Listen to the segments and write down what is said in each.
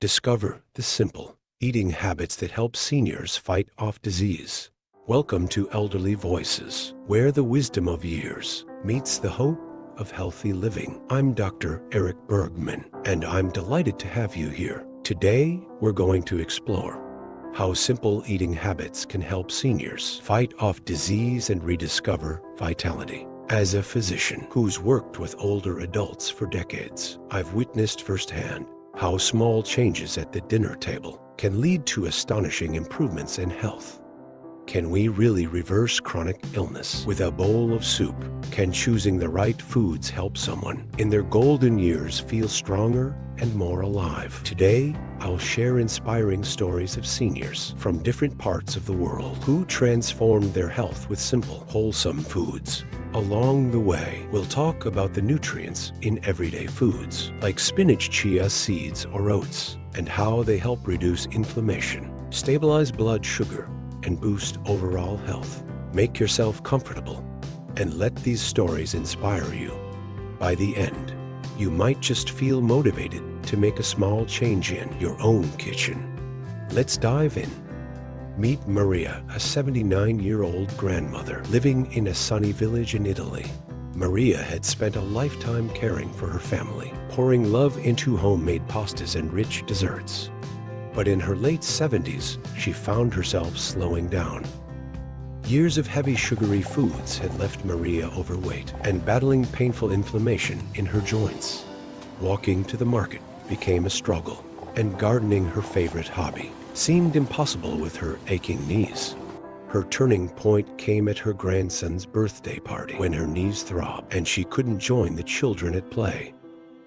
Discover the simple eating habits that help seniors fight off disease. Welcome to Elderly Voices, where the wisdom of years meets the hope of healthy living. I'm Dr. Eric Bergman, and I'm delighted to have you here. Today, we're going to explore how simple eating habits can help seniors fight off disease and rediscover vitality. As a physician who's worked with older adults for decades, I've witnessed firsthand how small changes at the dinner table can lead to astonishing improvements in health. Can we really reverse chronic illness with a bowl of soup? Can choosing the right foods help someone in their golden years feel stronger and more alive? Today, I'll share inspiring stories of seniors from different parts of the world who transformed their health with simple, wholesome foods. Along the way, we'll talk about the nutrients in everyday foods, like spinach, chia seeds, or oats, and how they help reduce inflammation, stabilize blood sugar, and boost overall health. Make yourself comfortable and let these stories inspire you. By the end, you might just feel motivated to make a small change in your own kitchen. Let's dive in. Meet Maria, a 79-year-old grandmother living in a sunny village in Italy. Maria had spent a lifetime caring for her family, pouring love into homemade pastas and rich desserts. But in her late 70s, she found herself slowing down. Years of heavy sugary foods had left Maria overweight and battling painful inflammation in her joints. Walking to the market became a struggle, and gardening, her favorite hobby, seemed impossible with her aching knees. Her turning point came at her grandson's birthday party when her knees throbbed and she couldn't join the children at play.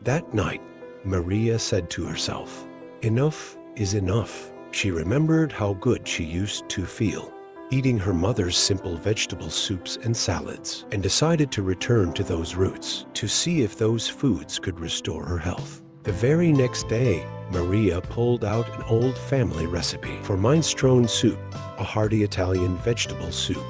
That night, Maria said to herself, "Enough is enough." She remembered how good she used to feel eating her mother's simple vegetable soups and salads, and decided to return to those roots to see if those foods could restore her health. The very next day, Maria pulled out an old family recipe for minestrone soup, a hearty Italian vegetable soup.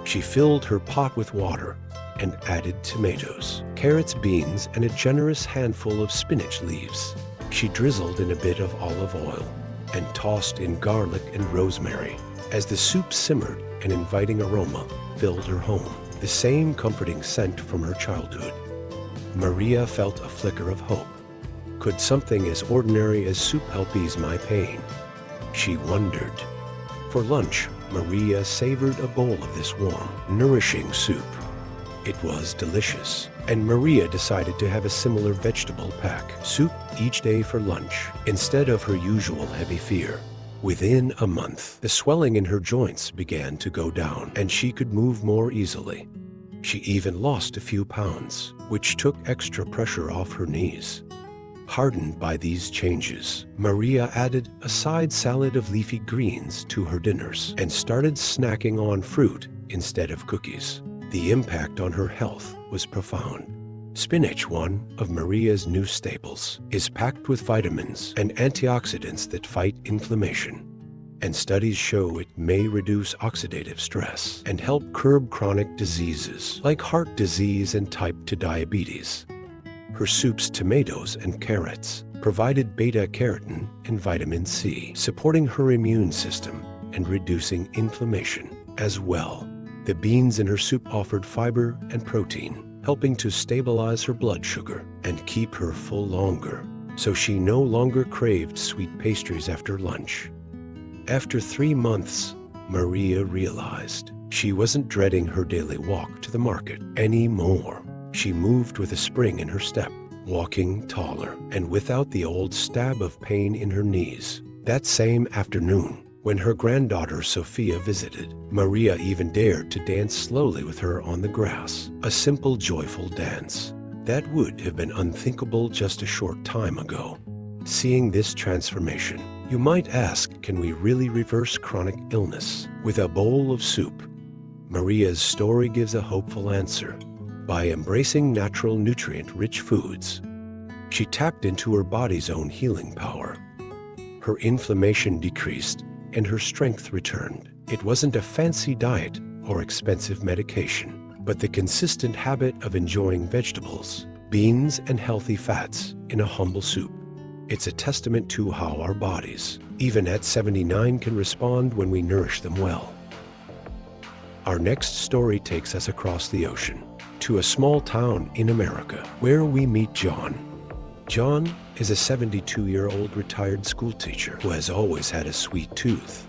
She filled her pot with water and added tomatoes, carrots, beans, and a generous handful of spinach leaves. She drizzled in a bit of olive oil and tossed in garlic and rosemary. As the soup simmered, an inviting aroma filled her home, the same comforting scent from her childhood. Maria felt a flicker of hope. Could something as ordinary as soup help ease my pain? She wondered. For lunch, Maria savored a bowl of this warm, nourishing soup. It was delicious, and Maria decided to have a similar vegetable pack soup each day for lunch, instead of her usual heavy fare. Within a month, the swelling in her joints began to go down, and she could move more easily. She even lost a few pounds, which took extra pressure off her knees. Heartened by these changes, Maria added a side salad of leafy greens to her dinners and started snacking on fruit instead of cookies. The impact on her health was profound. Spinach, one of Maria's new staples, is packed with vitamins and antioxidants that fight inflammation. And studies show it may reduce oxidative stress and help curb chronic diseases like heart disease and type 2 diabetes. Her soup's tomatoes and carrots provided beta-carotene and vitamin C, supporting her immune system and reducing inflammation as well. The beans in her soup offered fiber and protein, helping to stabilize her blood sugar and keep her full longer, so she no longer craved sweet pastries after lunch. After 3 months, Maria realized she wasn't dreading her daily walk to the market anymore. She moved with a spring in her step, walking taller and without the old stab of pain in her knees. That same afternoon, when her granddaughter Sophia visited, Maria even dared to dance slowly with her on the grass, a simple, joyful dance that would have been unthinkable just a short time ago. Seeing this transformation, you might ask, can we really reverse chronic illness with a bowl of soup? Maria's story gives a hopeful answer. By embracing natural, nutrient-rich foods, she tapped into her body's own healing power. Her inflammation decreased and her strength returned. It wasn't a fancy diet or expensive medication, but the consistent habit of enjoying vegetables, beans, and healthy fats in a humble soup. It's a testament to how our bodies, even at 79, can respond when we nourish them well. Our next story takes us across the ocean to a small town in America where we meet John. John is a 72-year-old retired schoolteacher who has always had a sweet tooth.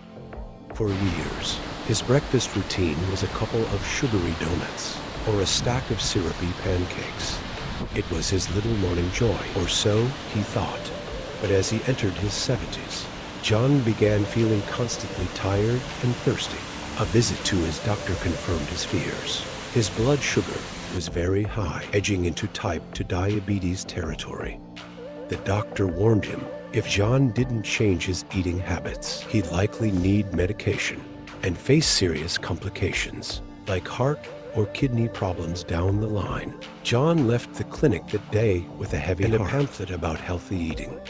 For years, his breakfast routine was a couple of sugary donuts or a stack of syrupy pancakes. It was his little morning joy, or so he thought. But as he entered his 70s, John began feeling constantly tired and thirsty. A visit to his doctor confirmed his fears. His blood sugar was very high, edging into type 2 diabetes territory. The doctor warned him if John didn't change his eating habits, he'd likely need medication and face serious complications, like heart or kidney problems down the line. John left the clinic that day with a heavy heart and a pamphlet about healthy eating.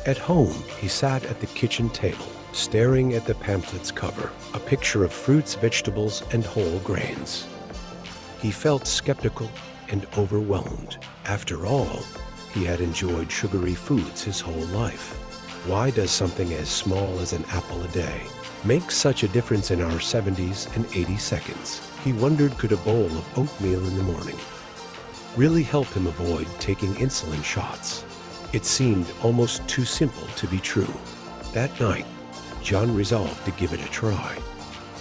At home, he sat at the kitchen table, staring at the pamphlet's cover, a picture of fruits, vegetables, and whole grains. He felt skeptical and overwhelmed. After all, he had enjoyed sugary foods his whole life. Why does something as small as an apple a day make such a difference in our 70s and 82nds? He wondered, could a bowl of oatmeal in the morning really help him avoid taking insulin shots? It seemed almost too simple to be true. That night, John resolved to give it a try.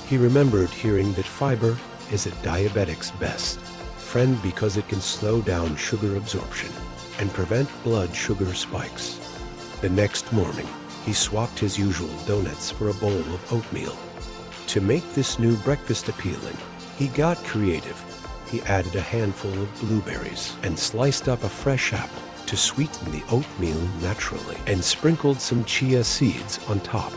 He remembered hearing that fiber is a diabetic's best friend because it can slow down sugar absorption and prevent blood sugar spikes. The next morning, he swapped his usual donuts for a bowl of oatmeal. To make this new breakfast appealing, he got creative. He added a handful of blueberries and sliced up a fresh apple to sweeten the oatmeal naturally, and sprinkled some chia seeds on top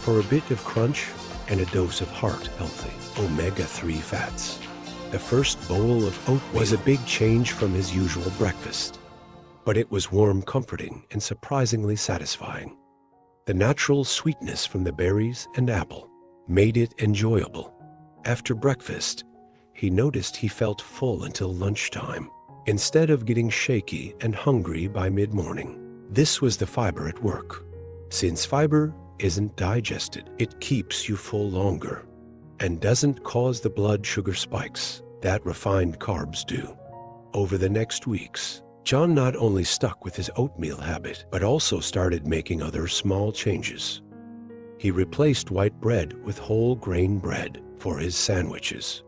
for a bit of crunch and a dose of heart-healthy omega-3 fats. The first bowl of oatmeal was a big change from his usual breakfast, but it was warm, comforting, and surprisingly satisfying. The natural sweetness from the berries and apple made it enjoyable. After breakfast, he noticed he felt full until lunchtime, instead of getting shaky and hungry by mid-morning. This was the fiber at work. Since fiber isn't digested, it keeps you full longer and doesn't cause the blood sugar spikes that refined carbs do. Over the next weeks, John not only stuck with his oatmeal habit, but also started making other small changes. He replaced white bread with whole grain bread for his sandwiches.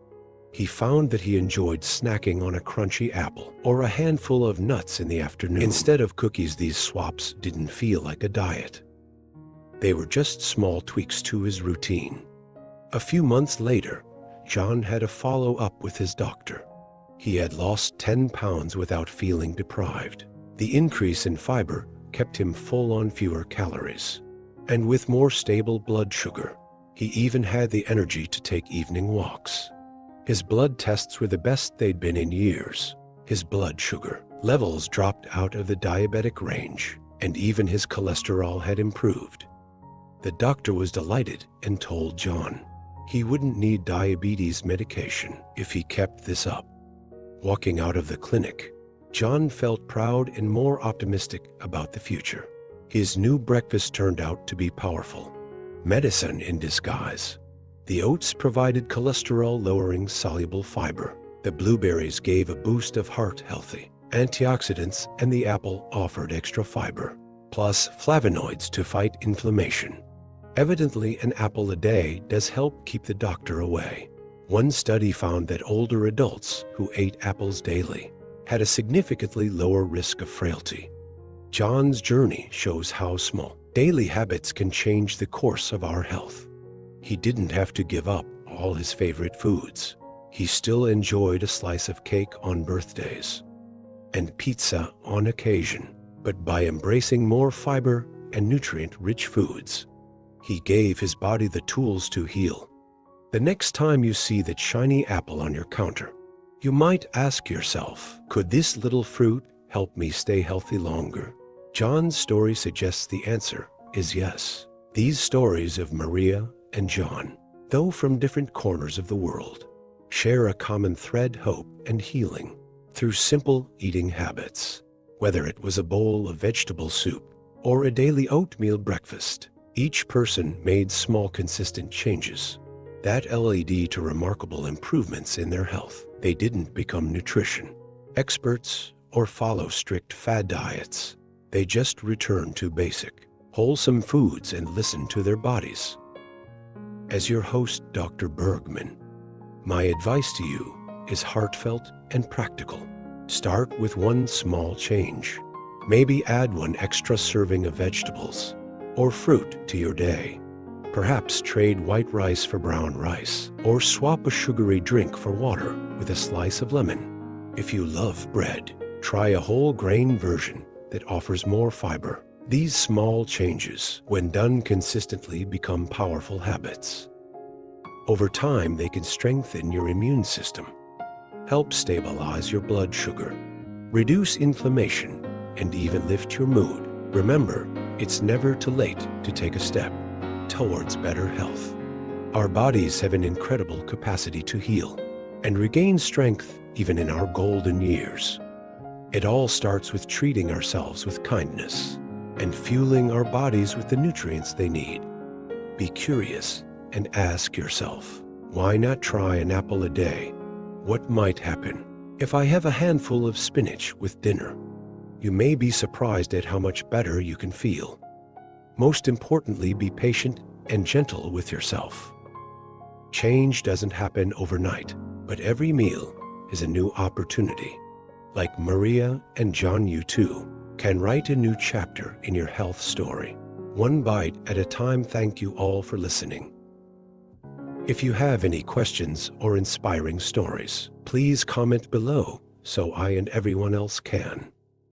He found that he enjoyed snacking on a crunchy apple or a handful of nuts in the afternoon. Instead of cookies, these swaps didn't feel like a diet. They were just small tweaks to his routine. A few months later, John had a follow-up with his doctor. He had lost 10 pounds without feeling deprived. The increase in fiber kept him full on fewer calories, and with more stable blood sugar. He even had the energy to take evening walks. His blood tests were the best they'd been in years. His blood sugar levels dropped out of the diabetic range, and even his cholesterol had improved. The doctor was delighted and told John he wouldn't need diabetes medication if he kept this up. Walking out of the clinic, John felt proud and more optimistic about the future. His new breakfast turned out to be powerful medicine in disguise. The oats provided cholesterol-lowering soluble fiber. The blueberries gave a boost of heart-healthy antioxidants, and the apple offered extra fiber, plus flavonoids to fight inflammation. Evidently, an apple a day does help keep the doctor away. One study found that older adults who ate apples daily had a significantly lower risk of frailty. John's journey shows how small daily habits can change the course of our health. He didn't have to give up all his favorite foods. He still enjoyed a slice of cake on birthdays and pizza on occasion, but by embracing more fiber and nutrient-rich foods, he gave his body the tools to heal. The next time you see that shiny apple on your counter, you might ask yourself, could this little fruit help me stay healthy longer? John's story suggests the answer is yes. These stories of Maria and John, though from different corners of the world, share a common thread: hope and healing through simple eating habits. Whether it was a bowl of vegetable soup or a daily oatmeal breakfast. Each person made small, consistent changes that led to remarkable improvements in their health. They didn't become nutrition experts or follow strict fad diets. They just returned to basic, wholesome foods and listened to their bodies. As your host, Dr. Bergman, my advice to you is heartfelt and practical. Start with one small change. Maybe add one extra serving of vegetables or fruit to your day. Perhaps trade white rice for brown rice, or swap a sugary drink for water with a slice of lemon. If you love bread, try a whole grain version that offers more fiber. These small changes, when done consistently, become powerful habits. Over time, they can strengthen your immune system, help stabilize your blood sugar, reduce inflammation, and even lift your mood. Remember, it's never too late to take a step towards better health. Our bodies have an incredible capacity to heal and regain strength even in our golden years. It all starts with treating ourselves with kindness and fueling our bodies with the nutrients they need. Be curious and ask yourself, why not try an apple a day? What might happen if I have a handful of spinach with dinner? You may be surprised at how much better you can feel. Most importantly, be patient and gentle with yourself. Change doesn't happen overnight, but every meal is a new opportunity. Like Maria and John, you too can write a new chapter in your health story, one bite at a time. Thank you all for listening. If you have any questions or inspiring stories, please comment below so I and everyone else can.